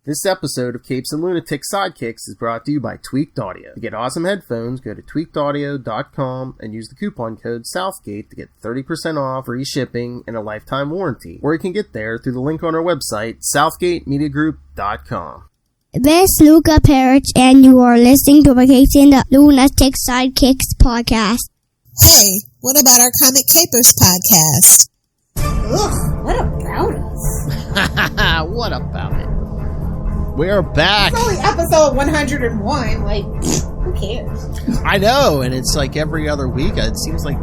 This episode of Capes and Lunatic Sidekicks is brought to you by Tweaked Audio. To get awesome headphones, go to tweakedaudio.com and use the coupon code Southgate to get 30% off, free shipping, and a lifetime warranty. Or you can get there through the link on our website, southgatemediagroup.com. This is Luca Perich, and you are listening to the Capes and the Lunatic Sidekicks podcast. Hey, what about our Comic Capers podcast? Ugh, what about us? What about it? We're back. It's only episode 101. Like, who cares? I know, and it's like every other week. It seems like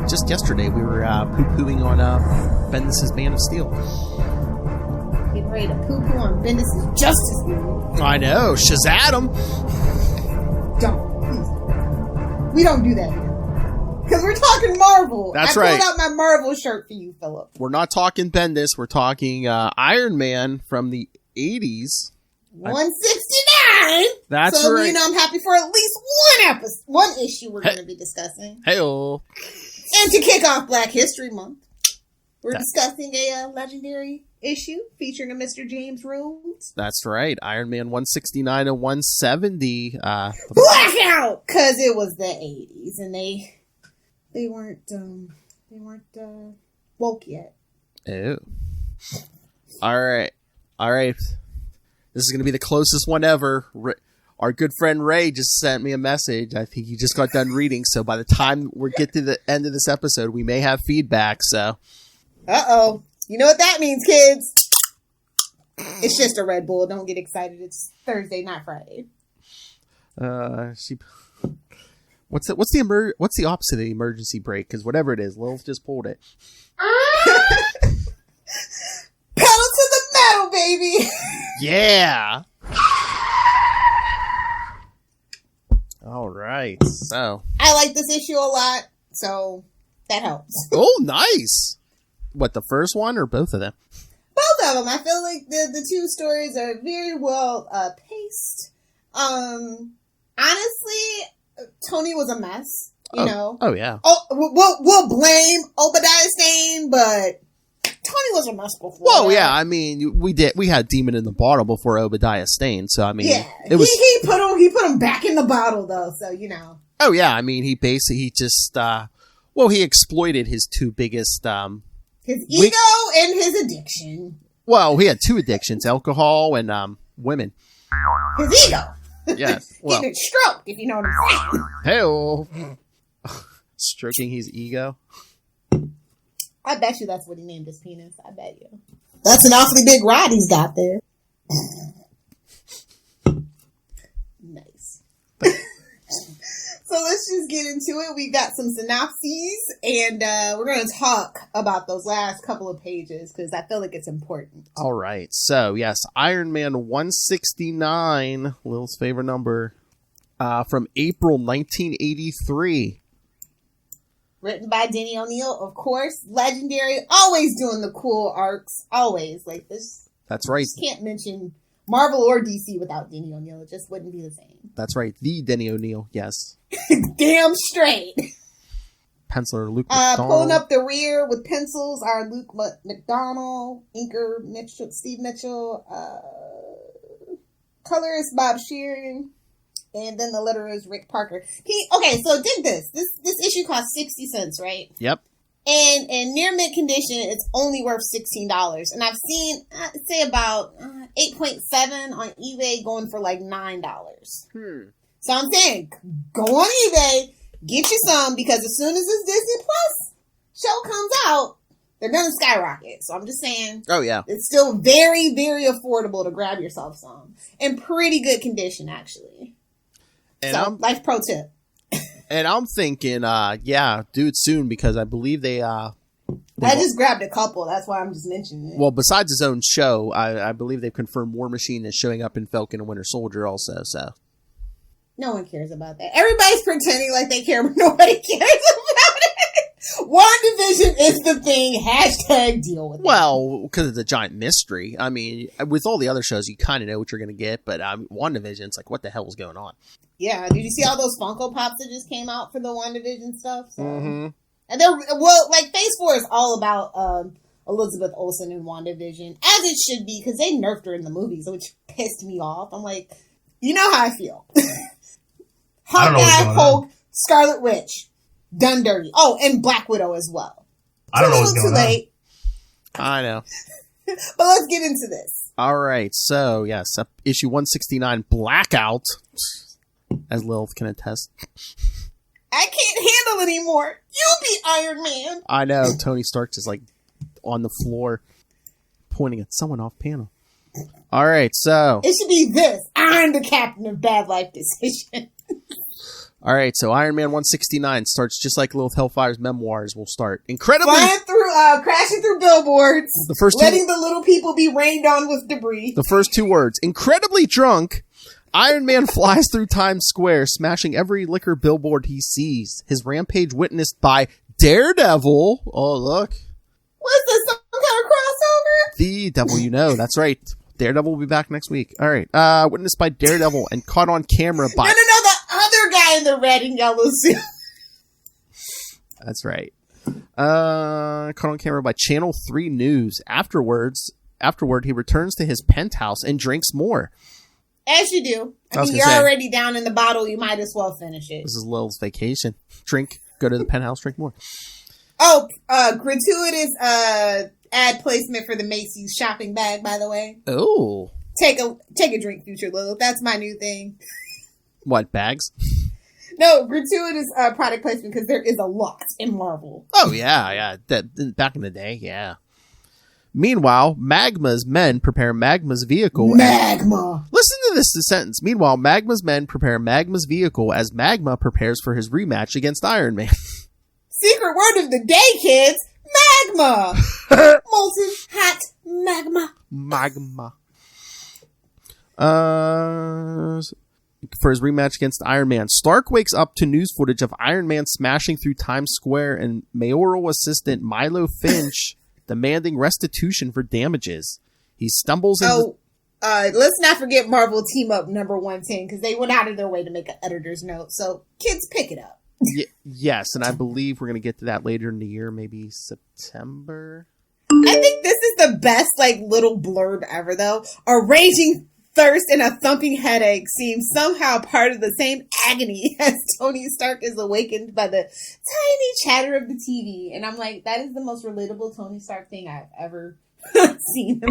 just yesterday we were poo-pooing on Bendis' Man of Steel. Get ready to poo-poo on Bendis' Justice League. I know. Shazam! Don't. Please. We don't do that here. Because we're talking Marvel. That's I right. pulled out my Marvel shirt for you, Philip. We're not talking Bendis. We're talking Iron Man from the 80s. 169. That's so, right. So, I'm happy for at least one issue we're going to be discussing. Hey-o. And to kick off Black History Month, we're discussing a legendary issue featuring a Mr. James Rhodes. That's right. Iron Man 169 and 170. Blackout! Because it was the 80s, and they weren't woke yet. Oh. All right. This is going to be the closest one ever. Our good friend Ray just sent me a message. I think he just got done reading, so by the time we get to the end of this episode, we may have feedback, so. Uh-oh. You know what that means, kids? It's just a Red Bull. Don't get excited. It's Thursday, not Friday. What's the opposite of the emergency brake? Because whatever it is, Lilith just pulled it. Pedal to the metal, baby! Yeah! All right, so. I like this issue a lot, so that helps. Oh, nice! What, the first one or both of them? Both of them. I feel like the two stories are very well paced. Honestly, Tony was a mess, you know. Oh, yeah. Oh, we'll blame Obadiah Stane, but Tony was a mess before. Well, yeah, I mean, we had Demon in the bottle before Obadiah Stane, so I mean, yeah, it was. He put him back in the bottle though, so you know. Oh yeah, I mean, he just he exploited his two biggest his ego and his addiction. Well, he had two addictions: alcohol and women. His ego. Yes, well, getting stroked, if you know what I'm saying. Hey-o. Stroking his ego. I bet you that's what he named his penis. I bet you. That's an awfully big rod he's got there. Nice. So let's just get into it. We got some synopses, and we're going to talk about those last couple of pages because I feel like it's important. All right. So, yes, Iron Man 169, Lil's favorite number, from April 1983. Written by Denny O'Neil, of course. Legendary. Always doing the cool arcs. Always. Like this. That's right. Just can't mention Marvel or DC without Denny O'Neil. It just wouldn't be the same. That's right. The Denny O'Neil. Yes. Damn straight. Penciler Luke McDonald. Pulling up the rear with pencils are Luke McDonald, inker Steve Mitchell, colorist Bob Sheeran. And then the letterer is Rick Parker. So dig this. This issue costs 60 cents, right? Yep. And in near mint condition, it's only worth $16. And I've seen, say about 8.7 on eBay going for like $9. So I'm saying, go on eBay, get you some, because as soon as this Disney Plus show comes out, they're going to skyrocket. So I'm just saying. Oh, yeah. It's still very, very affordable to grab yourself some. In pretty good condition, actually. And so, life pro tip. And I'm thinking, do it soon because I believe they I just grabbed a couple. That's why I'm just mentioning it. Well, besides his own show, I believe they've confirmed War Machine is showing up in Falcon and Winter Soldier also. So no one cares about that. Everybody's pretending like they care, but nobody cares about it. WandaVision is the thing. Hashtag deal with it. Well, because it's a giant mystery. I mean, with all the other shows, you kind of know what you're going to get, but WandaVision, it's like, what the hell is going on? Yeah, did you see all those Funko Pops that just came out for the WandaVision stuff? So. Mm-hmm. And they're, well, like, Phase 4 is all about Elizabeth Olsen in WandaVision, as it should be, because they nerfed her in the movies, which pissed me off. I'm like, you know how I feel. Hawkeye, Hulk, Scarlet Witch, done dirty. Oh, and Black Widow as well. I don't know what's going on. Too late. I know. But let's get into this. All right. So, yes, issue 169, Blackout, as Lilith can attest. I can't handle it anymore. You be Iron Man. I know. Tony Stark is like on the floor pointing at someone off panel. All right. So it should be this. I'm the captain of Bad Life Decision. All right. So Iron Man 169 starts just like Lilith Hellfire's memoirs will start. Incredibly. Flying through, crashing through billboards. The first letting the little people be rained on with debris. The first 2 words. Incredibly drunk. Iron Man flies through Times Square, smashing every liquor billboard he sees. His rampage witnessed by Daredevil. Oh, look. What's this, some kind of crossover? The devil you know. That's right. Daredevil will be back next week. All right. Witnessed by Daredevil and caught on camera by... No, the other guy in the red and yellow suit. That's right. Caught on camera by Channel 3 News. Afterward, he returns to his penthouse and drinks more. As you do. I mean, you're already down in the bottle. You might as well finish it. This is Lil's vacation. Drink. Go to the penthouse. Drink more. Oh, gratuitous ad placement for the Macy's shopping bag, by the way. Oh. Take a drink, future Lil. That's my new thing. What, bags? No, gratuitous product placement because there is a lot in Marvel. Oh, yeah. Back in the day, yeah. Meanwhile, Magma's men prepare Magma's vehicle. Magma! Listen to this sentence. Meanwhile, Magma's men prepare Magma's vehicle as Magma prepares for his rematch against Iron Man. Secret word of the day, kids! Magma! Molten hot magma. Magma. For his rematch against Iron Man. Stark wakes up to news footage of Iron Man smashing through Times Square and mayoral assistant Milo Finch demanding restitution for damages. He stumbles into... let's not forget Marvel Team Up number 110, because they went out of their way to make an editor's note. So, kids, pick it up. Yes, and I believe we're going to get to that later in the year, maybe September. I think this is the best, little blurb ever, though. A raging thirst and a thumping headache seem somehow part of the same agony as Tony Stark is awakened by the tiny chatter of the TV. And I'm like, that is the most relatable Tony Stark thing I've ever seen.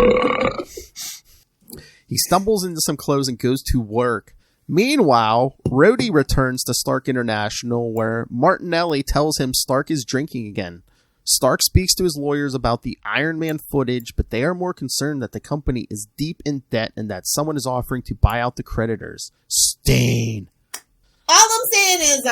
He stumbles into some clothes and goes to work. Meanwhile, Rhodey returns to Stark International, where Martinelli tells him Stark is drinking again. Stark speaks to his lawyers about the Iron Man footage, but they are more concerned that the company is deep in debt and that someone is offering to buy out the creditors. Stain. All I'm saying is,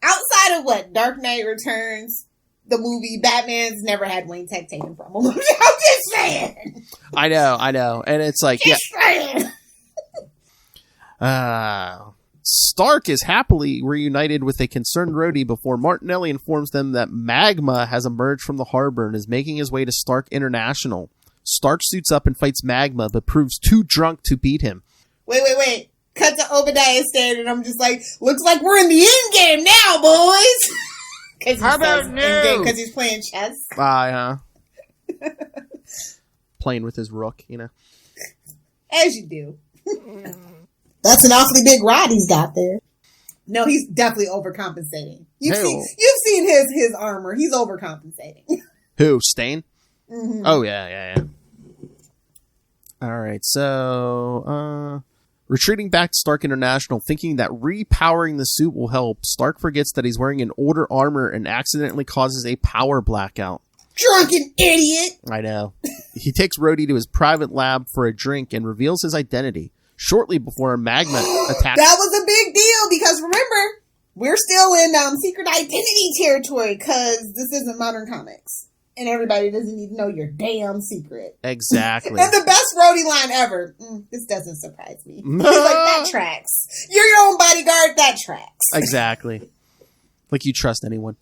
outside of Dark Knight Returns, the movie, Batman's never had Wayne Tech taken from him. I'm just saying. I know. And it's like, just saying. Stark is happily reunited with a concerned Rhodey before Martinelli informs them that Magma has emerged from the harbor and is making his way to Stark International. Stark suits up and fights Magma, but proves too drunk to beat him. Wait. Cut to Obadiah Stane, and I'm just like, looks like we're in the end game now, boys! How about no? Because he's playing chess. Playing with his rook, you know. As you do. That's an awfully big rod he's got there. No, he's definitely overcompensating. You've seen his armor. He's overcompensating. Who? Stane? Mm-hmm. Oh, yeah. All right, so... retreating back to Stark International, thinking that repowering the suit will help, Stark forgets that he's wearing an older armor and accidentally causes a power blackout. Drunken idiot! I know. He takes Rhodey to his private lab for a drink and reveals his identity. Shortly before Magma attacks... That was a big deal, because remember, we're still in secret identity territory, because this isn't modern comics. And everybody doesn't need to know your damn secret. Exactly. And the best Rhodey line ever. This doesn't surprise me. He's like, that tracks. You're your own bodyguard, that tracks. Exactly. Like you trust anyone.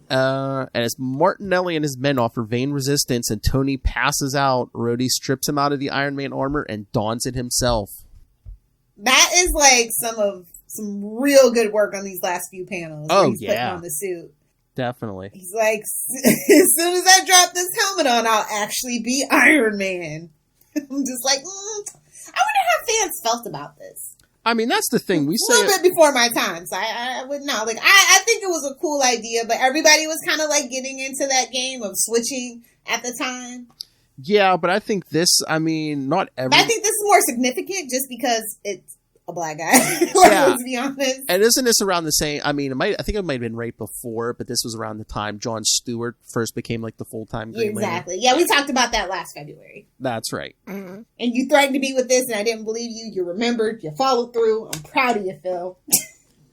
And as Martinelli and his men offer vain resistance and Tony passes out, Rhodey strips him out of the Iron Man armor and dons it himself. That is like some real good work on these last few panels. Oh, he's putting on the suit. Definitely. He's like, as soon as I drop this helmet on, I'll actually be Iron Man. I'm just like, I wonder how fans felt about this. I mean, that's the thing. We say a little bit before my time, so I wouldn't know. Like, I think it was a cool idea, but everybody was kind of like getting into that game of switching at the time. Yeah, but I think this, I mean, not every... But I think this is more significant just because it's a black guy. Let's be honest. And isn't this around the same... I mean, I think it might have been right before, but this was around the time Jon Stewart first became like the full-time Green Lantern. Exactly. Yeah, we talked about that last February. That's right. Mm-hmm. And you threatened to be with this, and I didn't believe you. You remembered. You followed through. I'm proud of you, Phil.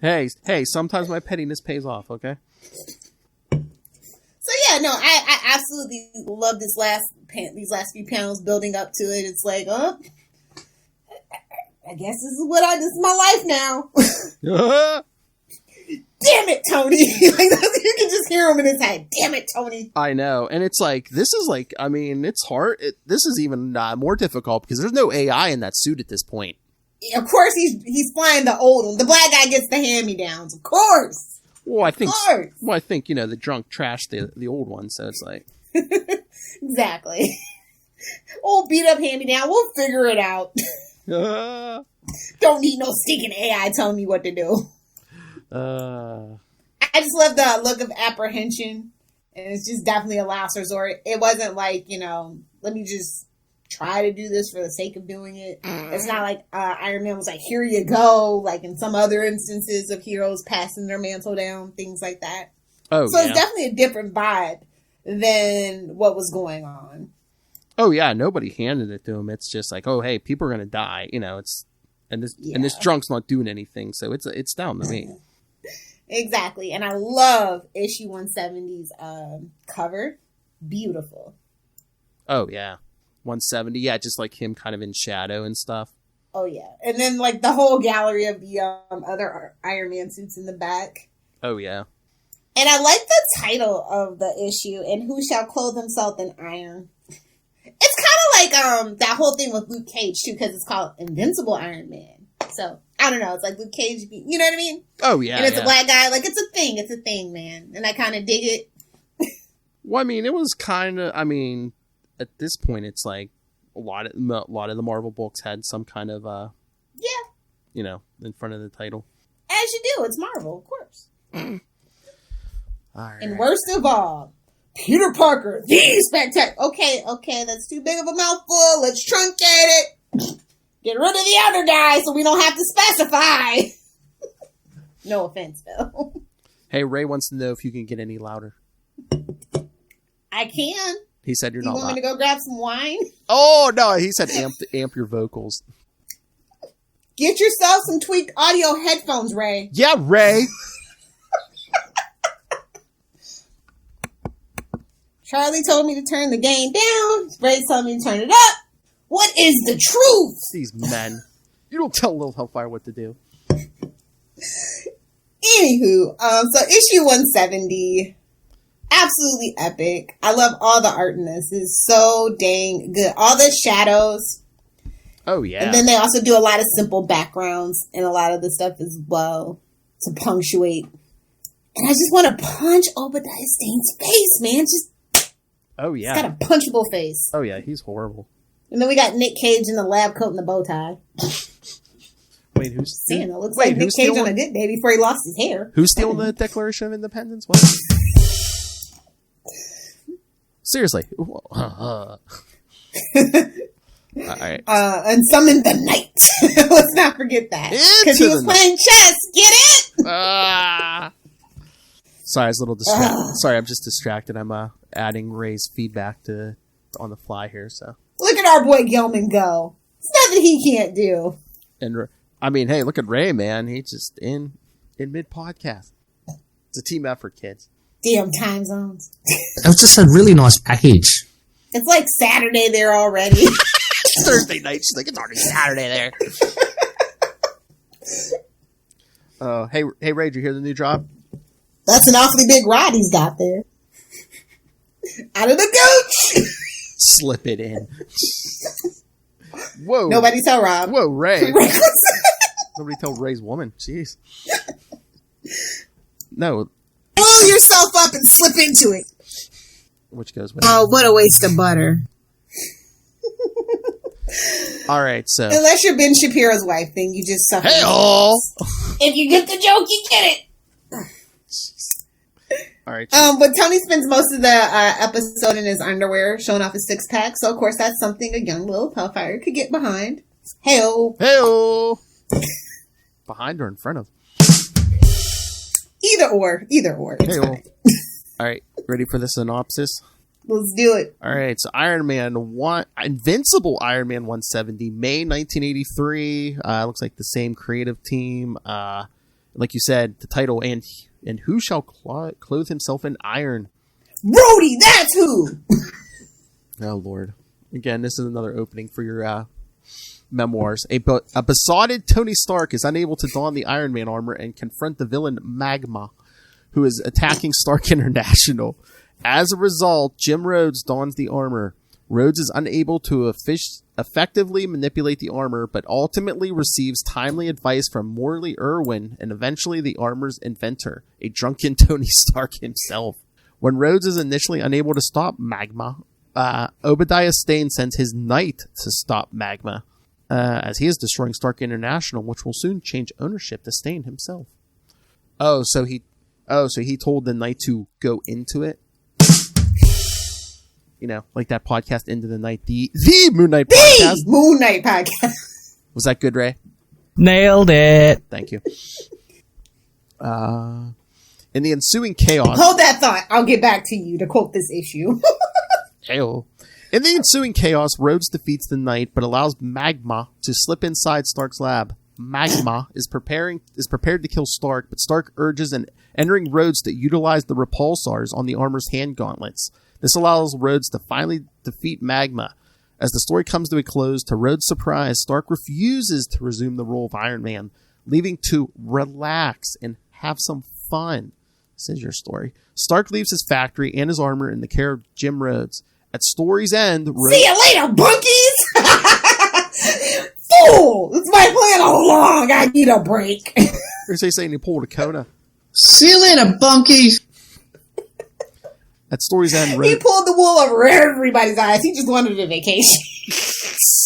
Hey, sometimes my pettiness pays off, okay? So yeah, no, I absolutely love these last few panels building up to it. It's like, I guess this is my life now. Damn it, Tony! Like, you can just hear him in his head. Damn it, Tony! I know, and it's like this is like, I mean, it's hard. This is even more difficult because there's no AI in that suit at this point. Of course, he's flying the old one. The black guy gets the hand-me-downs. Of course. Well, I think the drunk trashed the old one, so it's like exactly. Old beat up hand-me-down. We'll figure it out. Don't need no stinking AI telling me what to do. I just love the look of apprehension, and it's just definitely a last resort. It wasn't like, let me just try to do this for the sake of doing it. It's not like Iron Man was like, here you go, like in some other instances of heroes passing their mantle down, things like that. So it's definitely a different vibe than what was going on. Oh yeah, nobody handed it to him. It's just like, oh hey, people are gonna die, and this drunk's not doing anything, so it's down to me. Exactly, and I love issue 170's cover. Beautiful. Oh yeah. 170, yeah, just like him kind of in shadow and stuff. Oh yeah, and then like the whole gallery of the other Iron Man suits in the back. Oh yeah, and I like the title of the issue, "And Who Shall Clothe Himself in Iron." It's kind of like that whole thing with Luke Cage too, because it's called Invincible Iron Man. So I don't know, it's like Luke Cage, you know what I mean? Oh yeah, and it's a black guy, like it's a thing, man, and I kind of dig it. Well, I mean, it was kind of, at this point, it's like a lot of the Marvel books had some kind of, in front of the title. As you do, it's Marvel, of course. All right. And worst of all, Peter Parker, the spectacular. Okay, that's too big of a mouthful. Let's truncate it. Get rid of the other guy so we don't have to specify. No offense, Phil. Hey, Ray wants to know if you can get any louder. I can. He said you're not loud. You want me to go grab some wine? Oh, no. He said amp your vocals. Get yourself some tweaked audio headphones, Ray. Yeah, Ray. Charlie told me to turn the game down. Ray told me to turn it up. What is the truth? These men. You don't tell Lil Hellfire what to do. Anywho, so issue 170... absolutely epic. I love all the art in this. It's so dang good. All the shadows. Oh, yeah. And then they also do a lot of simple backgrounds and a lot of the stuff as well to punctuate. And I just want to punch Obadiah Stane's face, man. Oh, yeah. He's got a punchable face. Oh, yeah. He's horrible. And then we got Nick Cage in the lab coat and the bow tie. Wait, who's... It looks like Nick Cage on a good day before he lost his hair. Who's stealing the Declaration of Independence? What? Seriously. All right. And summon the knight. Let's not forget that. Because he was playing chess. Get it? Sorry, I was a little distracted. Sorry, I'm just distracted. I'm adding Ray's feedback on the fly here. So look at our boy Gelman go. It's nothing he can't do. And hey, look at Ray, man. He's just in mid podcast. It's a team effort, kids. Damn time zones. It was just a really nice package. It's like Saturday there already. It's Thursday night. She's like, it's already Saturday there. Hey, Ray, did you hear the new drop? That's an awfully big rod he's got there. Out of the gooch. Slip it in. Whoa. Nobody tell Rob. Whoa, Ray. Nobody tell Ray's woman. Jeez. No. Oh, yourself up and slip into it. Which goes with Oh, what a waste of butter. All right, so Unless you're Ben Shapiro's wife, then you just suffer. hey-oh! If you get the joke, you get it. All right. But Tony spends most of the episode in his underwear, showing off his six pack. So of course that's something a young Lilith Hellfire could get behind. Hey-oh. Hey-oh! Behind or in front of? Either or. It's Hey-oh. fine. All right, ready for the synopsis? Let's do it. All right, so Invincible Iron Man 170, May 1983. Looks like the same creative team. Like you said, the title, and who shall clothe himself in iron? Rhodey, that's who! Oh, Lord. Again, this is another opening for your memoirs. A besotted Tony Stark is unable to don the Iron Man armor and confront the villain Magma, who is attacking Stark International. As a result, Jim Rhodes dons the armor. Rhodes is unable to effectively manipulate the armor, but ultimately receives timely advice from Morley Irwin and eventually the armor's inventor, a drunken Tony Stark himself. When Rhodes is initially unable to stop Magma, Obadiah Stane sends his knight to stop Magma, as he is destroying Stark International, which will soon change ownership to Stane himself. So he told the knight to go into it. You know, like that podcast, Into the Night, the Moon Knight podcast. The Moon Knight podcast. Was that good, Ray? Nailed it. Thank you. In the ensuing chaos... Hold that thought. I'll get back to you to quote this issue. Hail. In the ensuing chaos, Rhodes defeats the Knight, but allows Magma to slip inside Stark's lab. Magma is prepared to kill Stark, but Stark urges entering Rhodes to utilize the repulsors on the armor's hand gauntlets. This allows Rhodes to finally defeat Magma. As the story comes to a close, to Rhodes' surprise, Stark refuses to resume the role of Iron Man, leaving to relax and have some fun. This is your story. Stark leaves his factory and his armor in the care of Jim Rhodes. At story's end, Rhodes... See you later, bunkies! Fool! It's my plan all along. I need a break. Here's they saying he pulled a Kona. See you later, bunkies. At story's end, He Rhodes... pulled the wool over everybody's eyes. He just wanted a vacation.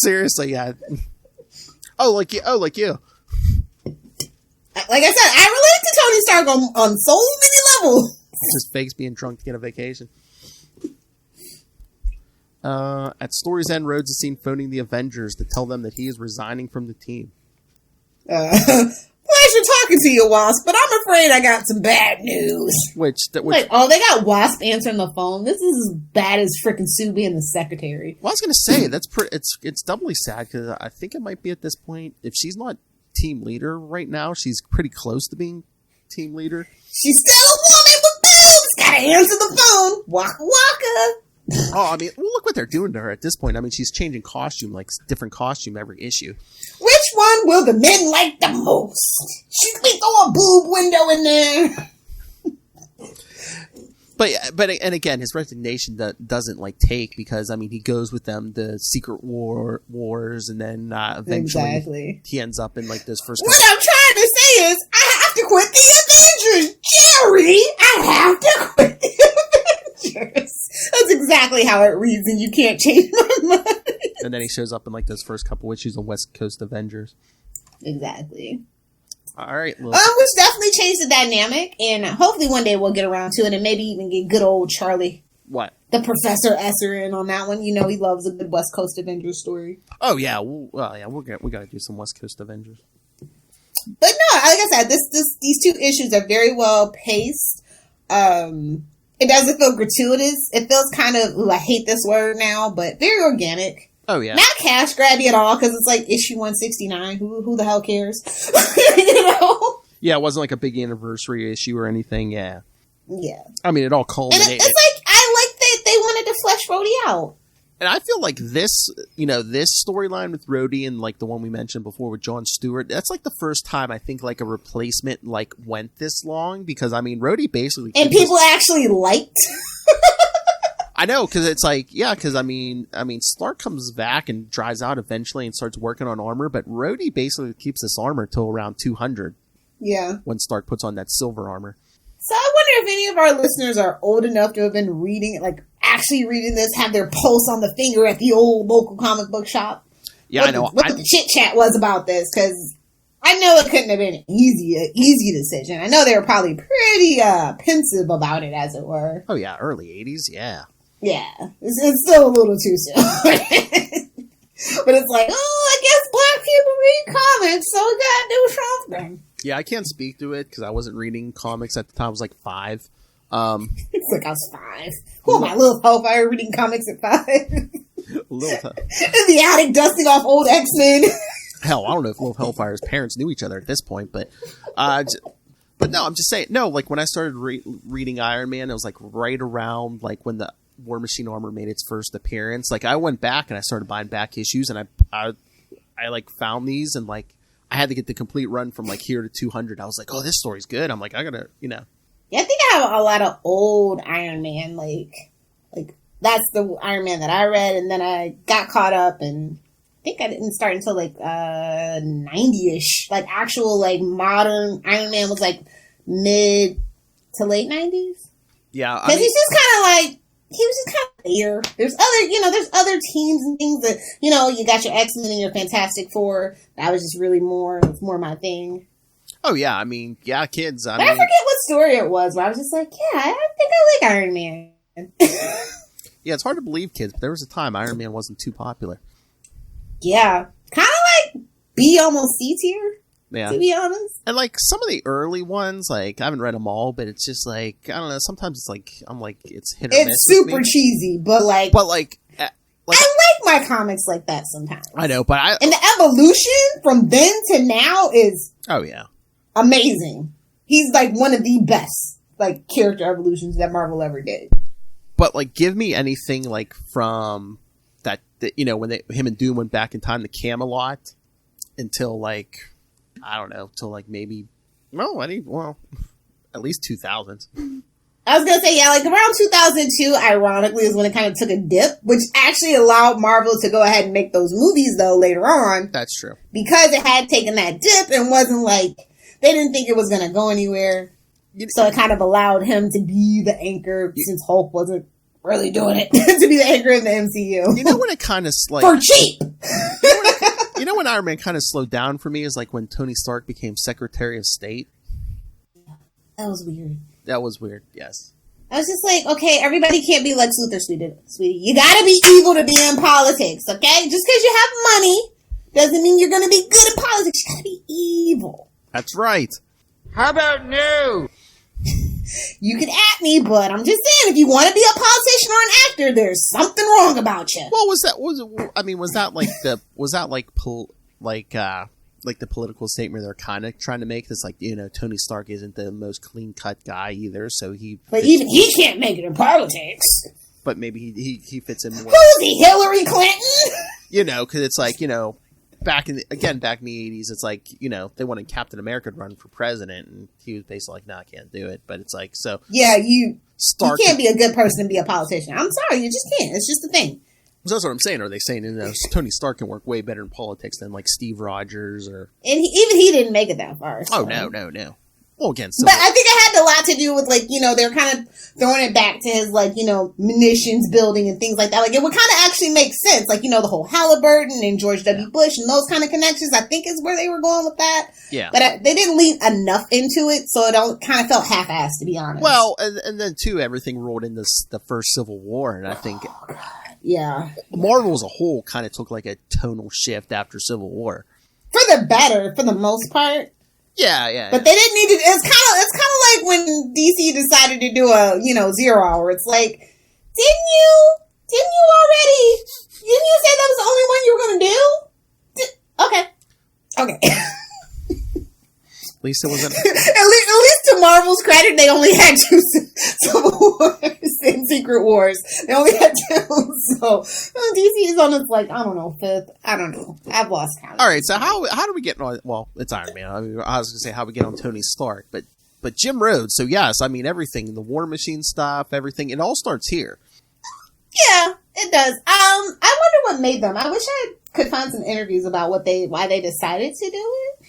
Seriously, yeah. Oh, like you. Like I said, I relate to Tony Stark on so many levels. Just fakes being drunk to get a vacation. At story's end, Rhodes is seen phoning the Avengers to tell them that he is resigning from the team. Pleasure talking to you, Wasp, but I'm afraid I got some bad news. Which Wait, they got Wasp answering the phone? This is as bad as frickin' Sue being the secretary. Well, I was going to say, it's doubly sad, because I think it might be at this point, if she's not team leader right now, she's pretty close to being team leader. She's still a woman with boobs! Gotta answer the phone! Waka waka! Oh, I mean, well, look what they're doing to her at this point. I mean, she's changing costume, like different costume every issue. Which one will the men like the most? Should we throw a boob window in there? But and again, his resignation doesn't like take, because I mean he goes with them to Secret Wars, and then eventually he ends up in like this first. What I'm trying to say is, I have to quit the Avengers, Jerry. I have to quit the Avengers. That's exactly how it reads, and you can't change my mind. And then he shows up in like those first couple issues of West Coast Avengers. Exactly. All right. Well. Which definitely changed the dynamic, and hopefully one day we'll get around to it, and maybe even get good old Charlie. What? The Professor Esser in on that one. You know he loves a good West Coast Avengers story. Oh yeah, we got to do some West Coast Avengers. But no, like I said, these two issues are very well paced. It doesn't feel gratuitous. It feels kind of, I hate this word now, but very organic. Oh yeah. Not cash grabby at all, because it's like issue 169. Who the hell cares? You know? Yeah, it wasn't like a big anniversary issue or anything. Yeah. Yeah. I mean, it all culminated. And it's like, I like that they wanted to flesh Rhodey out. And I feel like this storyline with Rhodey and like the one we mentioned before with Jon Stewart, that's like the first time I think like a replacement like went this long, because I mean Rhodey basically and people actually liked. I know, because it's like, yeah, because I mean Stark comes back and dries out eventually and starts working on armor, but Rhodey basically keeps this armor till around 200. Yeah. When Stark puts on that silver armor. So I wonder if any of our listeners are old enough to have been reading, like actually reading this, have their pulse on the finger at the old local comic book shop. Yeah, I know. What the chit chat was about this, because I know it couldn't have been an easy decision. I know they were probably pretty pensive about it, as it were. Oh yeah, early 80s, yeah. Yeah, it's still a little too soon. But it's like, I guess black people read comics, so we gotta do something. Yeah, I can't speak to it because I wasn't reading comics at the time. I was like 5. It's like I was 5. Who am I, Lilith Hellfire, reading comics at 5? Lilith. In the attic, dusting off old X-Men. Hell, I don't know if Lilith Hellfire's parents knew each other at this point, but no, I'm just saying, no, like when I started reading Iron Man, it was like right around like when the War Machine armor made its first appearance. Like I went back and I started buying back issues, and I like found these, and like I had to get the complete run from like here to 200. I was like, oh, this story's good. I'm like, I gotta, Yeah, I think I have a lot of old Iron Man, like that's the Iron Man that I read, and then I got caught up, and I think I didn't start until like 90-ish. Like actual like modern Iron Man was like mid to late 90s. Yeah, because he's just kind of like. He was just kind of there. There's other teams and things that, you got your X-Men and your Fantastic Four. That was just really it's more my thing. Oh, yeah. I mean, yeah, kids. I forget what story it was where I was just like, yeah, I think I like Iron Man. Yeah, it's hard to believe, kids, but there was a time Iron Man wasn't too popular. Yeah. Kind of like B almost C tier. Yeah. To be honest. And like some of the early ones, like I haven't read them all, but it's just like, I don't know, sometimes it's like, I'm like, it's hit or miss. It's super cheesy, but like I like my comics like that sometimes. I know, but and the evolution from then to now is amazing. He's like one of the best like character evolutions that Marvel ever did. But like, give me anything like from that when him and Doom went back in time to Camelot until like, I don't know, till like maybe, at least 2000s. I was going to say, yeah, like around 2002, ironically, is when it kind of took a dip, which actually allowed Marvel to go ahead and make those movies, though, later on. That's true. Because it had taken that dip and wasn't like, they didn't think it was going to go anywhere. So it kind of allowed him to be the anchor, since Hulk wasn't really doing it, to be the anchor in the MCU. You know when it kind of like... For cheap! You know when Iron Man kind of slowed down for me is like when Tony Stark became Secretary of State. That was weird. That was weird, yes. I was just like, okay, everybody can't be Lex Luthor, sweetie. You gotta be evil to be in politics, okay? Just because you have money doesn't mean you're gonna be good at politics. You gotta be evil. That's right. How about no? You can at me, but I'm just saying, if you want to be a politician or an actor, there's something wrong about you. Well, was that like the political statement they're kind of trying to make? This like, Tony Stark isn't the most clean cut guy either, so but even he can't make it in politics. But maybe he fits in more. Who's he, Hillary Clinton? Because it's like, back in the 80s, it's like, they wanted Captain America to run for president, and he was basically like, no, I can't do it. But it's like, so yeah, you can't be a good person and be a politician. I'm sorry, you just can't. It's just a thing. So that's what I'm saying. Are they saying Tony Stark can work way better in politics than like Steve Rogers or? And he didn't make it that far. So. Oh no. Well, again, but I think it had a lot to do with like, they're kind of throwing it back to his like, munitions building and things like that. Like it would kind of actually make sense. Like, the whole Halliburton and George W. Bush and those kind of connections, I think is where they were going with that. Yeah. But they didn't lean enough into it. So it kind of felt half-assed, to be honest. Well, and then too, everything rolled into the first Civil War. And I think Marvel as a whole kind of took like a tonal shift after Civil War. For the better, for the most part. Yeah. But they didn't need to. It's kind of like when DC decided to do a 0 hour. It's like, didn't you say that was the only one you were going to do? Okay. At least it wasn't. At least to Marvel's credit, they only had 2 Civil Wars and Secret Wars. They only had 2. So DC is on its like, I don't know, 5th. I don't know. I've lost count. All right. So how do we get on? Well, it's Iron Man. I mean, I was going to say how we get on Tony Stark, but Jim Rhodes. So yes, I mean everything, the War Machine stuff, everything. It all starts here. Yeah, it does. I wonder what made them. I wish I could find some interviews about why they decided to do it.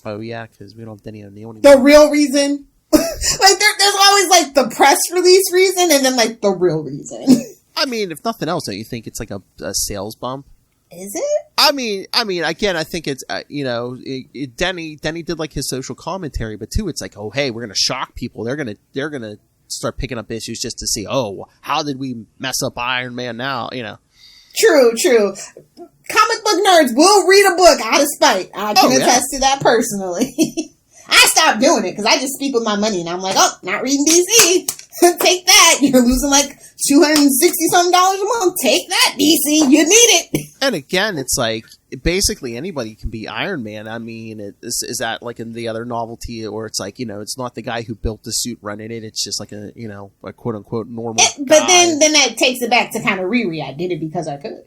Oh yeah, because we don't have Denny O'Neil anymore. The real reason, like there's is like the press release reason and then like the real reason. I mean, if nothing else, don't you think it's like a sales bump? Is it? I mean, again, I think it's, Denny did like his social commentary, but too, it's like, oh, hey, we're going to shock people. They're going to start picking up issues just to see, oh, how did we mess up Iron Man now? True. Comic book nerds will read a book out of spite. I can attest to that personally. I stopped doing it because I just speak with my money and I'm like, oh, not reading DC. Take that. You're losing like $260-something a month. Take that, DC. You need it. And again, it's like basically anybody can be Iron Man. I mean, is that like in the other novelty, or it's like, it's not the guy who built the suit running it. It's just like a quote unquote normal guy. But then that takes it back to kind of Riri. I did it because I could.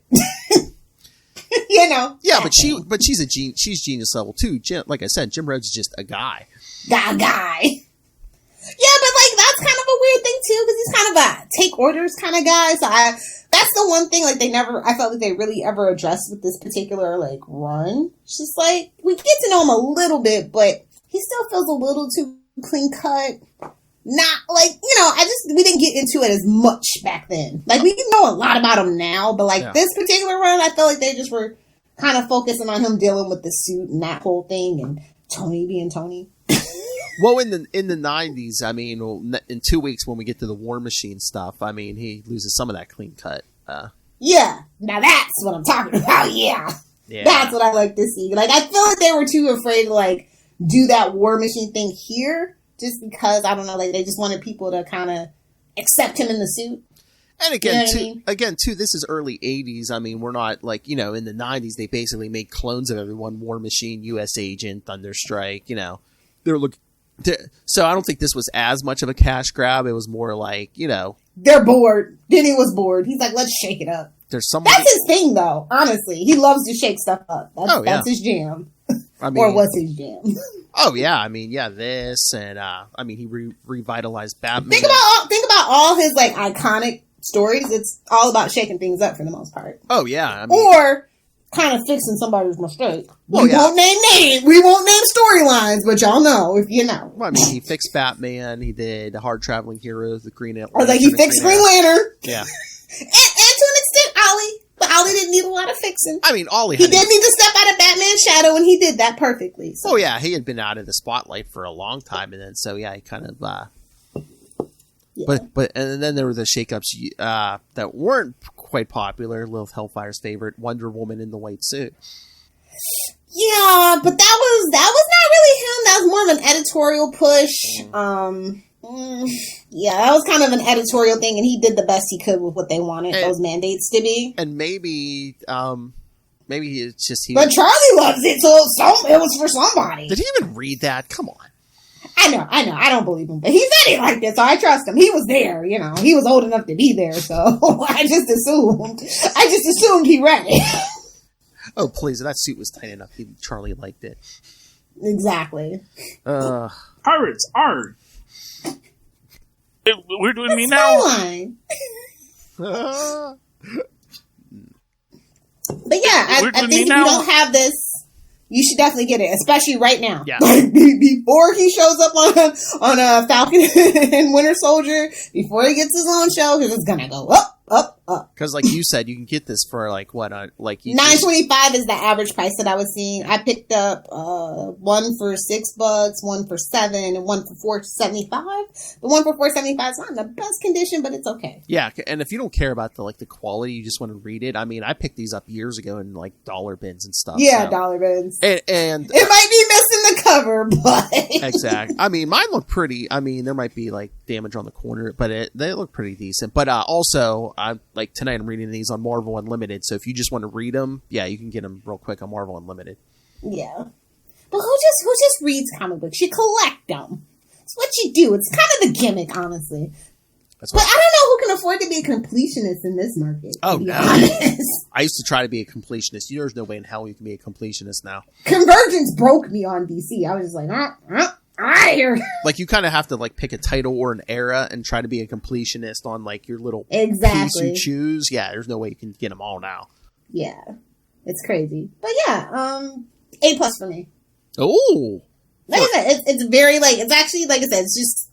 Yeah, but she's she's genius level too. Like I said, Jim Rhodes is just a guy. Guy. Yeah, but like that's kind of a weird thing too, because he's kind of a take orders kind of guy. So that's the one thing like I felt like they really ever addressed with this particular like run. It's just like we get to know him a little bit, but he still feels a little too clean cut. Not like, we didn't get into it as much back then. Like we know a lot about him now, but like this particular run, I felt like they just were kind of focusing on him dealing with the suit and that whole thing, and Tony being Tony. Well, in the 90s, I mean, in 2 weeks when we get to the War Machine stuff, I mean, he loses some of that clean cut. Yeah, now that's what I'm talking about. Yeah, that's what I like to see. Like I feel like they were too afraid to like do that War Machine thing here. Just because, I don't know, like they just wanted people to kind of accept him in the suit. And again, too, this is early 80s. I mean, we're not like, in the 90s, they basically made clones of everyone. War Machine, U.S. Agent, Thunderstrike, they're looking. So I don't think this was as much of a cash grab. It was more like, they're bored. Denny was bored. He's like, let's shake it up. There's somebody. That's his thing, though, honestly. He loves to shake stuff up. That's his jam. I mean, or was his jam. Oh yeah, I mean, this and he revitalized Batman. Think about all his like iconic stories. It's all about shaking things up for the most part. Oh yeah, or kind of fixing somebody's mistake. We won't name storylines, but y'all know if you know. Well, I mean, he fixed Batman. He did Hard Traveling Heroes, the Green Lantern. Or like he fixed Green Lantern. Yeah, and to an extent, Ollie. But Ollie didn't need a lot of fixing. I mean, Ollie he did need to step out of Batman's shadow, and he did that perfectly. So. Oh yeah, he had been out of the spotlight for a long time, and then he kind of. But and then there were the shakeups that weren't quite popular. Lilith Hellfire's favorite, Wonder Woman in the white suit. Yeah, but that was not really him. That was more of an editorial push. Yeah, that was kind of an editorial thing, and he did the best he could with what they wanted those mandates to be. And maybe it's just But Charlie loves it, so it was for somebody. Did he even read that? Come on. I know. I don't believe him, but he said he liked it, so I trust him. He was there, He was old enough to be there, so I just assumed he read it. Oh, please! If that suit was tight enough, Charlie liked it. Exactly. Pirates are. We're doing me now. But yeah, I think if you don't have this, you should definitely get it, especially right now. Yeah. Like, before he shows up on Falcon and Winter Soldier, before he gets his own show, because it's gonna go up. Because, like you said, you can get this for like what? Like $9.25 is the average price that I was seeing. I picked up one for $6, one for $7, and one for $4.75. The one for $4.75 is not in the best condition, but it's okay. Yeah, and if you don't care about the quality, you just want to read it. I mean, I picked these up years ago in like dollar bins and stuff. Yeah, so. Dollar bins. And it might be missing the cover, but exactly. I mean, mine look pretty. I mean, there might be like damage on the corner, but they look pretty decent. But also, like tonight I'm reading these on Marvel Unlimited, so if you just want to read them, you can get them real quick on Marvel Unlimited. Yeah. But who just reads comic books? You collect them. It's what you do. It's kind of the gimmick, honestly. But I don't know who can afford to be a completionist in this market. Oh, no. I used to try to be a completionist. There's no way in hell you can be a completionist now. Convergence broke me on DC. I was just like, like you kind of have to like pick a title or an era and try to be a completionist on like your little piece you choose. Yeah, there's no way you can get them all now. Yeah, it's crazy. But yeah, A+ for me. Oh, like I said, it's very like it's actually like I said, it's just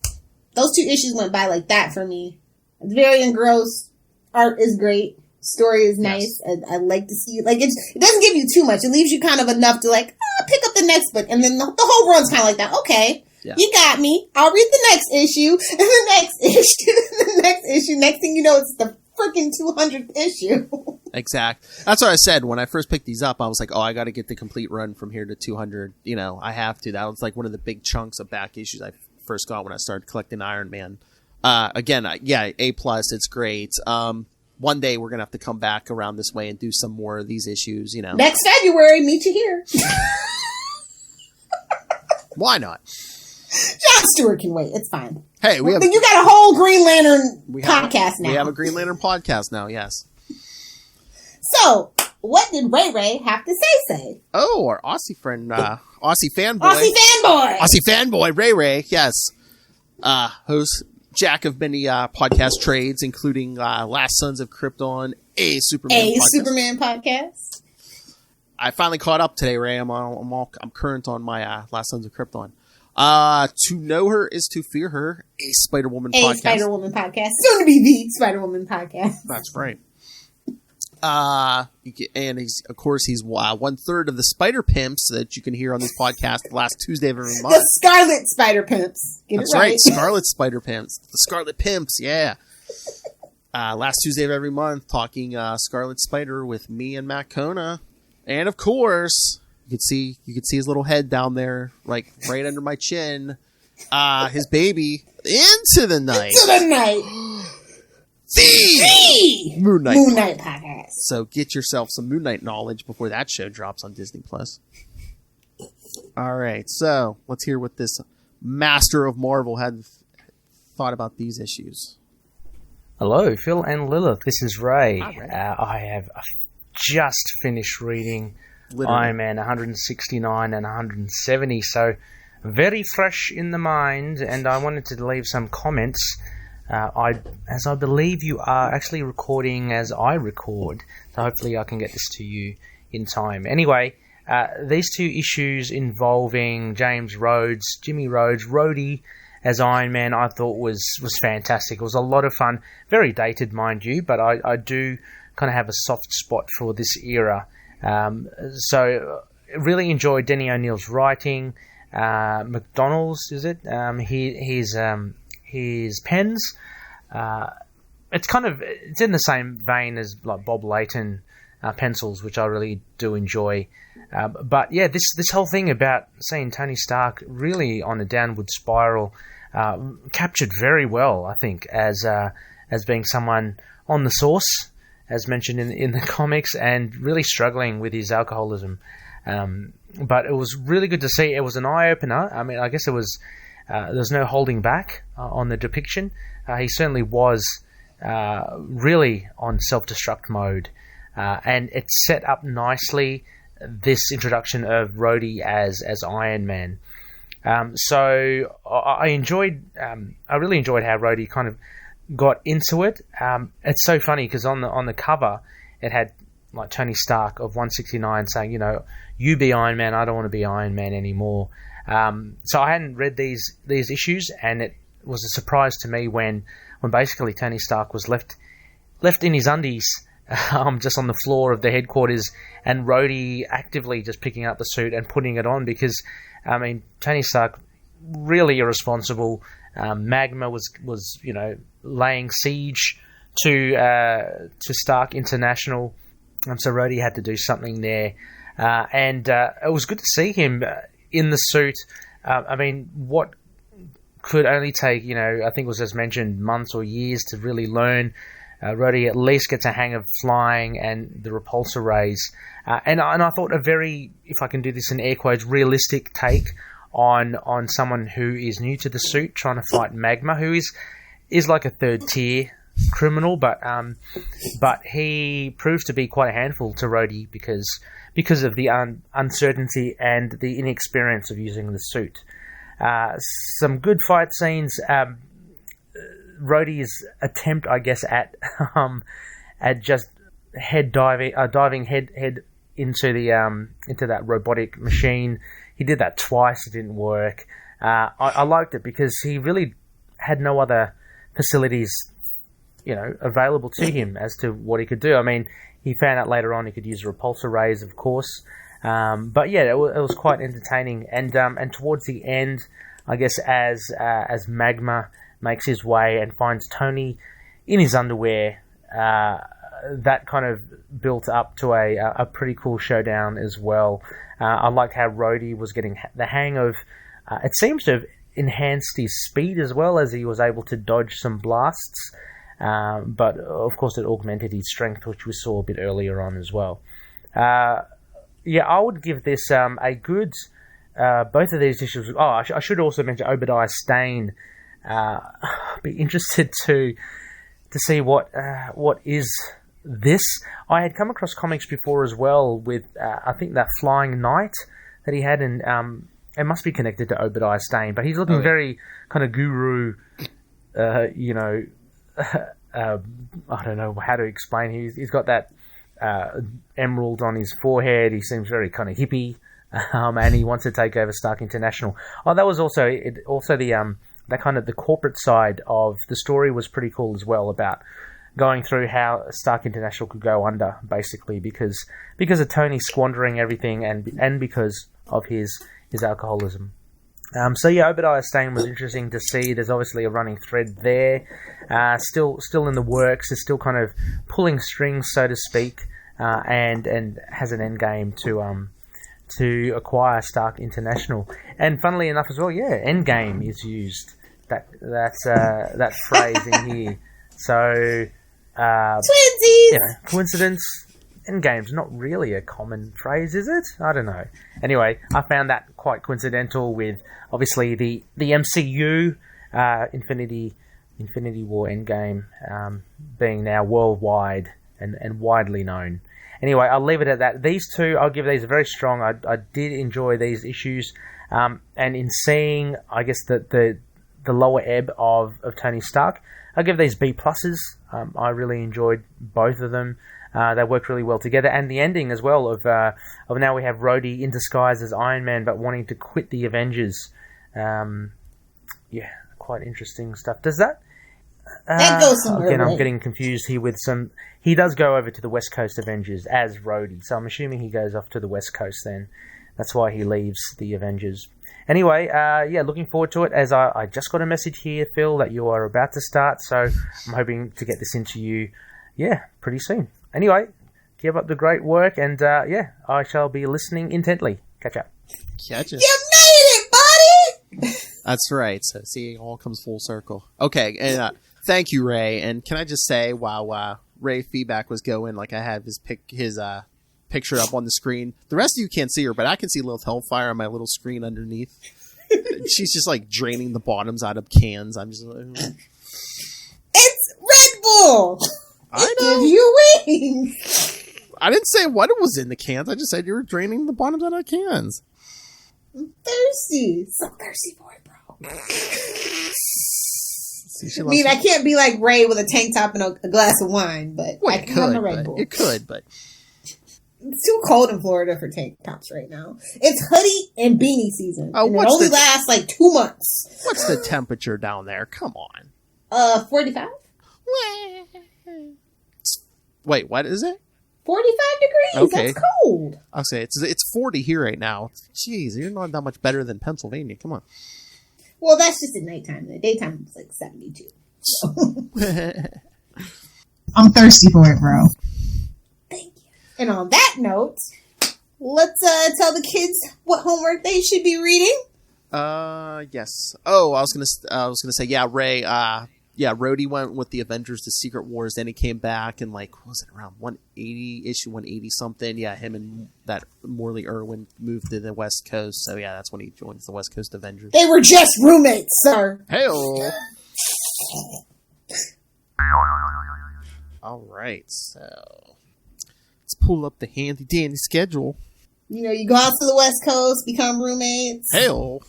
those 2 issues went by like that for me. It's very engrossed. Art is great. Story is nice. Yes. I like to see, like, it doesn't give you too much. It leaves you kind of enough to, like, pick up the next book. And then the whole world's kind of like that. Okay, you got me. I'll read the next issue, and the next issue, and the next issue. Next thing you know, it's the freaking 200th issue. Exact. That's what I said when I first picked these up. I was like, oh, I got to get the complete run from here to 200. You know, I have to. That was like one of the big chunks of back issues I first got when I started collecting Iron Man. Again, A+, it's great. One day we're going to have to come back around this way and do some more of these issues, you know. Next February, meet you here. Why not? Jon Stewart can wait. It's fine. Hey, you got a whole Green Lantern podcast now. We have a Green Lantern podcast now, yes. So, what did Ray Ray have to say? Oh, our Aussie friend, Aussie fanboy. Aussie fanboy, Ray Ray, yes. Host, jack of many podcast trades, including Last Sons of Krypton, a Superman podcast. I finally caught up today, Ray. I'm current on my Last Sons of Krypton. To know her is to fear her, a Spider-Woman podcast. A Spider-Woman podcast. Soon to be the Spider-Woman podcast. That's right. And he's 1/3 of the Spider Pimps that you can hear on this podcast the last Tuesday of every month. The Scarlet Spider Pimps. That's right. Scarlet Spider Pimps. The Scarlet Pimps, yeah. Last Tuesday of every month, talking Scarlet Spider with me and Matt Kona. And of course, you could see his little head down there, like right under my chin. His baby, Into the Night. The Moon Knight podcast. So get yourself some Moon Knight knowledge before that show drops on Disney Plus. All right, so let's hear what this master of Marvel had thought about these issues. Hello, Phil and Lilith. This is Ray. I have just finished reading Iron Man 169 and 170, so very fresh in the mind, and I wanted to leave some comments. As I believe you are actually recording as I record, so hopefully I can get this to you in time. Anyway, these 2 issues involving James Rhodes, Jimmy Rhodes, Rhodey as Iron Man, I thought was fantastic. It was a lot of fun, very dated, mind you, but I do kind of have a soft spot for this era. So really enjoyed Denny O'Neill's writing. McDonald's, is it? His pens, it's in the same vein as like Bob Layton pencils, which I really do enjoy. But yeah, this whole thing about seeing Tony Stark really on a downward spiral, captured very well, I think, as being someone on the source, as mentioned in the comics, and really struggling with his alcoholism. But it was really good to see. It was an eye opener. I mean, I guess it was. There's no holding back on the depiction. He certainly was really on self-destruct mode. And it set up nicely this introduction of Rhodey as Iron Man. So I really enjoyed how Rhodey kind of got into it. It's so funny because on the cover it had like Tony Stark of 169 saying, you know, you be Iron Man, I don't want to be Iron Man anymore. So I hadn't read these issues, and it was a surprise to me when basically Tony Stark was left in his undies, just on the floor of the headquarters, and Rhodey actively just picking up the suit and putting it on because, I mean, Tony Stark really irresponsible. Magma was laying siege to Stark International, so Rhodey had to do something there, and it was good to see him in the suit. I mean, what could only take, I think it was, as mentioned, months or years to really learn. Rhodey at least gets a hang of flying and the repulsor rays. And I thought a very, if I can do this in air quotes, realistic take on someone who is new to the suit, trying to fight Magma, who is like a third tier criminal, but he proved to be quite a handful to Rhodey because of the uncertainty and the inexperience of using the suit. Some good fight scenes. Rhodey's attempt, I guess, at just diving head into that robotic machine. He did that twice. It didn't work. I liked it because he really had no other facilities, available to him as to what he could do. I mean, he found out later on he could use repulsor rays, of course. But yeah, it was quite entertaining. And towards the end, I guess as Magma makes his way and finds Tony in his underwear, that kind of built up to a pretty cool showdown as well. I liked how Rhodey was getting the hang of. It seems to have enhanced his speed as well, as he was able to dodge some blasts. But of course, it augmented his strength, which we saw a bit earlier on as well. Yeah, I would give this a good. Both of these issues. Oh, I should also mention Obadiah Stane. Be interested to see what is this. I had come across comics before as well with I think that Flying Knight that he had, and it must be connected to Obadiah Stane, but he's looking very kind of guru. I don't know how to explain. He's got that emerald on his forehead. He seems very kind of hippie, and he wants to take over Stark International. Oh, that was also the that kind of the corporate side of the story was pretty cool as well, about going through how Stark International could go under, basically because of Tony squandering everything and because of his alcoholism. So yeah, Obadiah Stane was interesting to see. There's obviously a running thread there, still in the works. It's still kind of pulling strings, so to speak, and has an end game to acquire Stark International. And funnily enough as well, yeah, end game is used that phrase in here. So twinsies. Coincidence. Endgame's not really a common phrase, is it? I don't know. Anyway, I found that quite coincidental with, obviously, the MCU, Infinity War Endgame, being now worldwide and widely known. Anyway, I'll leave it at that. These two, I'll give these a very strong. I did enjoy these issues, and in seeing, I guess, the lower ebb of Tony Stark, I'll give these B+. I really enjoyed both of them. They worked really well together, and the ending as well of now we have Rhodey in disguise as Iron Man, but wanting to quit the Avengers. Quite interesting stuff. Does that? That goes somewhere. Again, I'm getting confused here with some. He does go over to the West Coast Avengers as Rhodey, so I'm assuming he goes off to the West Coast then. That's why he leaves the Avengers. Anyway, looking forward to it. As I just got a message here, Phil, that you are about to start, so I'm hoping to get this into you, pretty soon. Anyway, keep up the great work, and I shall be listening intently. Catch up. Catch us. You made it, buddy! That's right. So, see, it all comes full circle. Okay, and thank you, Ray. And can I just say, while Ray feedback was going, like I have his picture up on the screen. The rest of you can't see her, but I can see Lilith Hellfire on my little screen underneath. She's just like draining the bottoms out of cans. I'm just like, It's Red Bull! I know. Give you wings! I didn't say what it was in the cans. I just said you were draining the bottoms out of cans. I'm thirsty. So thirsty for it, bro. See, I can't be like Ray with a tank top and a glass of wine, but I can have a Red Bull. You could, but it's too cold in Florida for tank tops right now. It's hoodie and beanie season. Oh, and it only lasts like 2 months. What's the temperature down there? Come on. 45? Wait, what is it? 45 degrees. Okay. That's cold. I'll say it's 40 here right now. Jeez, you're not that much better than Pennsylvania. Come on. Well, that's just at nighttime. The daytime is like 72. So. I'm thirsty for it, bro. Thank you. And on that note, let's tell the kids what homework they should be reading. Yes. Oh, I was gonna say, yeah, Ray. Rhodey went with the Avengers to Secret Wars. Then he came back and what was it, around 180 issue 180 something? Yeah, him and that Morley Irwin moved to the West Coast. So yeah, that's when he joins the West Coast Avengers. They were just roommates, sir. Hey-o. All right, so let's pull up the handy dandy schedule. You go out to the West Coast, become roommates. Hey-o.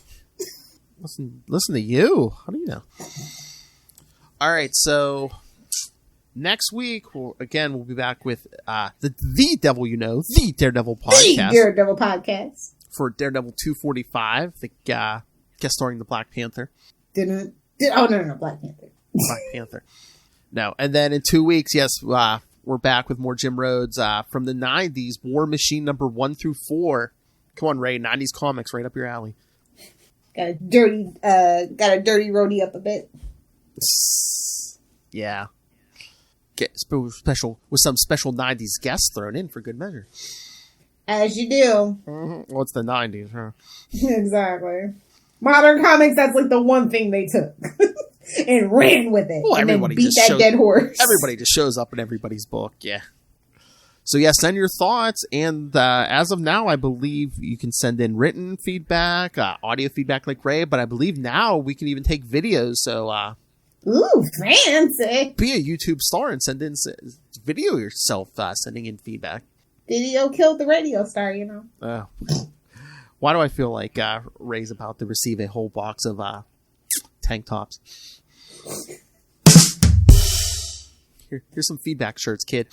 Listen to you. How do you know? All right, so next week, we'll be back with the Devil the Daredevil podcast. The Daredevil podcast. For Daredevil 245, the guest starring the Black Panther. Didn't. No, Black Panther. Black Panther. No, and then in 2 weeks, yes, we're back with more Jim Rhodes from the 90s, War Machine number 1 through 4. Come on, Ray, 90s comics right up your alley. Got a dirty Rhodey up a bit. Yeah. Get special with some special 90s guests thrown in for good measure. As you do. Mm-hmm. Well, it's the 90s, huh? Exactly. Modern comics, that's like the one thing they took. And ran with it. Well, and everybody then beat just that dead horse. Everybody just shows up in everybody's book, yeah. So yeah, send your thoughts, and as of now, I believe you can send in written feedback, audio feedback like Ray, but I believe now we can even take videos, so ooh, fancy. Be a YouTube star and send in video yourself sending in feedback. Video killed the radio star, you know. Why do I feel like Ray's about to receive a whole box of tank tops? Here's some feedback shirts, kid.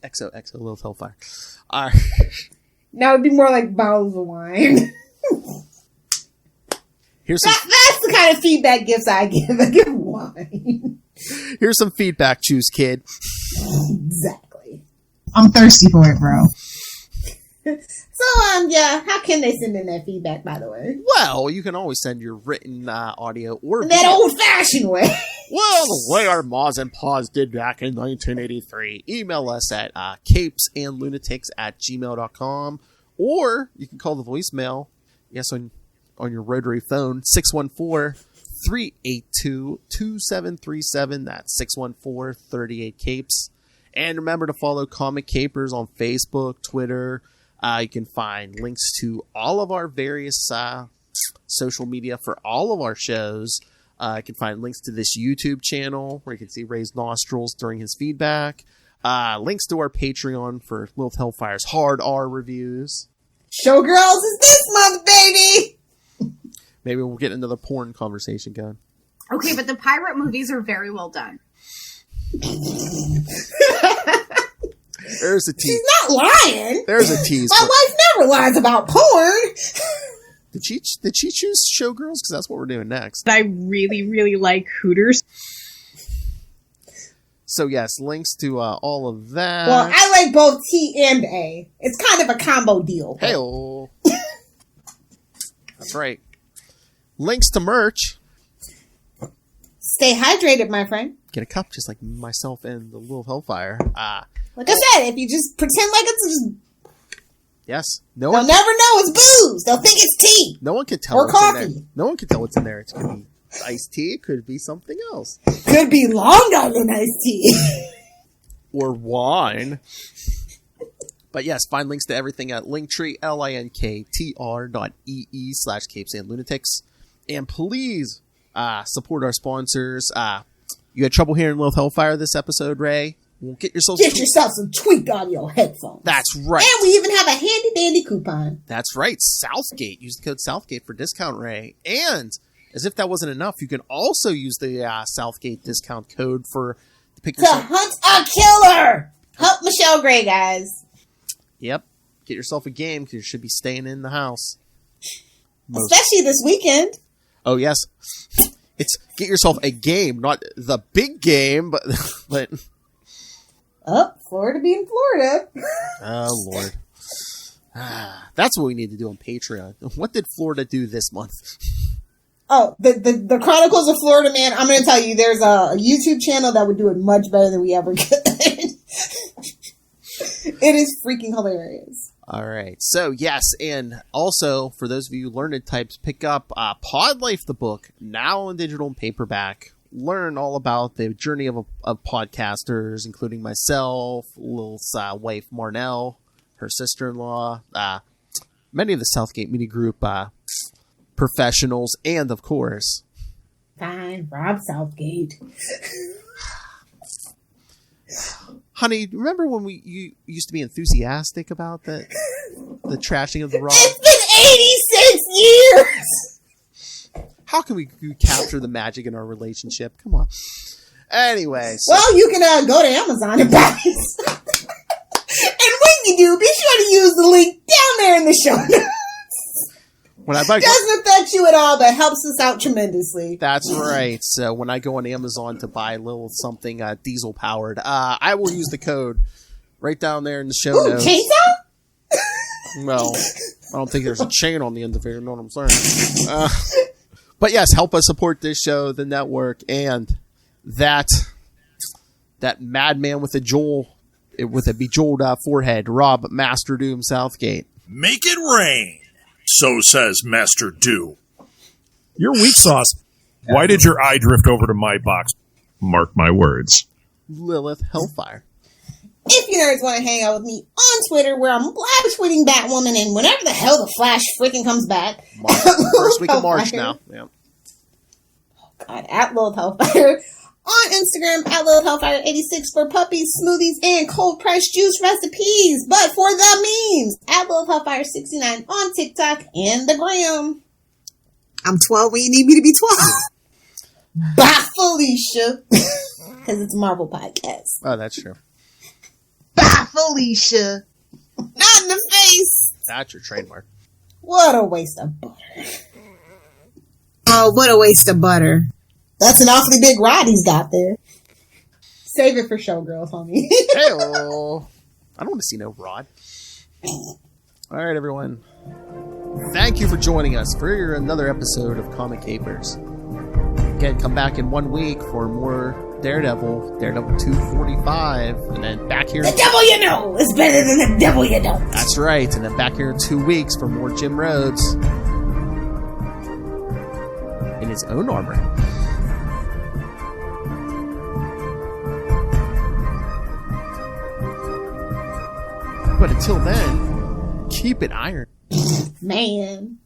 XO, Lilith Hellfire. All right. Now it'd be more like bottles of wine. That's the kind of feedback gifts I give. I give wine. Here's some feedback, choose, kid. Exactly. I'm thirsty for it, bro. So, yeah, how can they send in that feedback, by the way? Well, you can always send your written audio or in that old-fashioned way. Well, the way our Maws and Paws did back in 1983. Email us at capesandlunatics@gmail.com, or you can call the voicemail, yes, on your rotary phone, 614-382-2737. That's 614-38-CAPES. And remember to follow Comic Capers on Facebook, Twitter. You can find links to all of our various social media for all of our shows. You can find links to this YouTube channel where you can see Ray's nostrils during his feedback. Links to our Patreon for Lilith Hellfire's Hard R reviews. Showgirls is this month, baby! Maybe we'll get another porn conversation going. Okay, but the pirate movies are very well done. There's a tease. She's not lying. There's a tease. My wife never lies about porn. Did she choose Showgirls? Because that's what we're doing next. I really, really like Hooters. So yes, links to all of that. Well, I like both T and A. It's kind of a combo deal. Hey-oh. That's right. Links to merch. Stay hydrated, my friend. Get a cup just like myself and the Lilith Hellfire. Like I said, if you just pretend like it's just... Yes. They'll never know it's booze. They'll think it's tea. No one can tell or what's coffee. in there. No one can tell what's in there. It could be iced tea. It could be something else. Could be Long Island iced tea. Or wine. But yes, find links to everything at Linktree, linktr.ee/capesandlunatics. And please support our sponsors. You had trouble hearing Lilith Hellfire this episode, Ray? Well, get yourself some Tweak Audio headphones. That's right. And we even have a handy dandy coupon. That's right. Southgate. Use the code Southgate for discount, Ray. And as if that wasn't enough, you can also use the Southgate discount code for to hunt a killer. Help Michelle Gray, guys. Yep. Get yourself a game because you should be staying in the house. Especially this weekend. Oh, yes. It's get yourself a game, not the big game, but Florida being Florida. Oh, Lord. That's what we need to do on Patreon. What did Florida do this month? Oh, the Chronicles of Florida Man. I'm going to tell you, there's a YouTube channel that would do it much better than we ever could. It is freaking hilarious. All right. So, yes, and also, for those of you learned types, pick up Pod Life, the book, now in digital and paperback. Learn all about the journey of podcasters, including myself, Lil's wife, Marnell, her sister-in-law, many of the Southgate Media Group professionals, and, of course... Fine, Rob Southgate. Honey, remember when you used to be enthusiastic about the trashing of the Rob? It's been 86 years! How can we capture the magic in our relationship? Come on. Anyway. So. Well, you can go to Amazon and buy it. And when you do, be sure to use the link down there in the show notes. When I buy, doesn't affect you at all, but helps us out tremendously. That's right. So when I go on Amazon to buy a little something diesel powered, I will use the code right down there in the show notes. Chainsaw? Well, I don't think there's a chain on the end of it. You know what I'm saying? But yes, help us support this show, the network, and that madman with a bejeweled forehead, Rob Master Doom Southgate. Make it rain, so says Master Doom. You're weak sauce. Why did your eye drift over to my box? Mark my words. Lilith Hellfire. If you nerds want to hang out with me on Twitter, where I'm live tweeting Batwoman and whenever the hell the Flash freaking comes back. First week of March now. Yeah. Oh God, at Lilith Hellfire. On Instagram, at Lilith Hellfire 86 for puppies, smoothies, and cold pressed juice recipes. But for the memes, at Lilith Hellfire 69 on TikTok and the gram. I'm 12 when you need me to be 12. Bye, Felicia. Because it's a Marvel podcast. Oh, that's true. Bye, Felicia. Not in the face. That's your trademark. What a waste of butter. Oh, what a waste of butter. That's an awfully big rod he's got there. Save it for showgirls, homie. Hey-oh. I don't want to see no rod. All right, everyone. Thank you for joining us for another episode of Comic Capers. Again, come back in 1 week for more Daredevil 245, and then back here. The devil you know is better than the devil you don't. That's right, and then back here in 2 weeks for more Jim Rhodes in his own armor. But until then, keep it iron. Man.